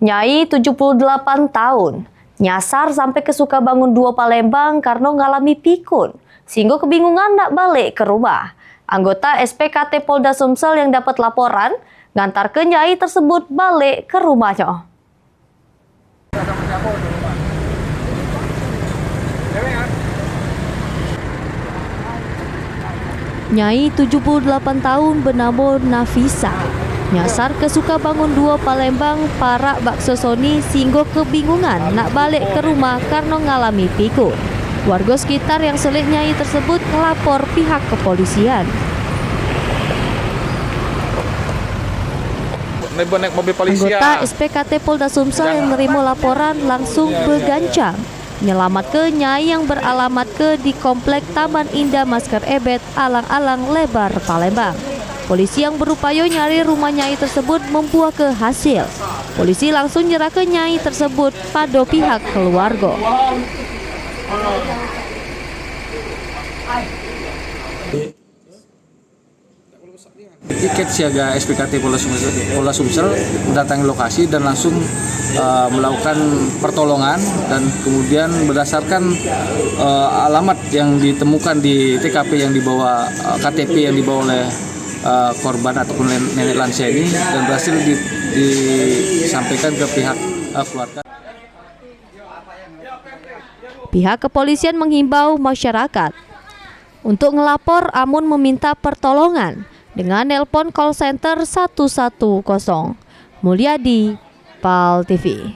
Nyai 78 tahun, nyasar sampai ke Sukabangun 2 Palembang karena ngalami pikun, sehingga kebingungan nak balik ke rumah. Anggota SPKT Polda Sumsel yang dapat laporan, ngantar ke Nyai tersebut balik ke rumahnya. Nyai 78 tahun bernama Nafisa nyasar ke Sukabangun 2 Palembang para bakso Soni sehingga kebingungan nak balik ke rumah karena ngalami pikun. Warga sekitar yang selik Nyai tersebut melapor pihak kepolisian. Anggota SPKT Polda Sumsel yang menerima laporan langsung bergancang menyelamat ke Nyai yang beralamat ke di Komplek Taman Indah Masker Ebet, Alang-Alang, Lebar, Palembang. Polisi yang berupaya nyari rumah Nyai tersebut membuah ke hasil. Polisi langsung nyerah ke Nyai tersebut pada pihak keluarga. Tiket siaga SPKT Polda Sumsel mendatangi lokasi dan langsung melakukan pertolongan, dan kemudian berdasarkan alamat yang ditemukan di TKP yang dibawa KTP yang dibawa oleh korban ataupun nenek lansia ini, dan berhasil disampaikan ke pihak keluarga. Pihak kepolisian menghimbau masyarakat untuk ngelapor amun meminta pertolongan dengan nelpon call center 110. Mulyadi, PAL TV.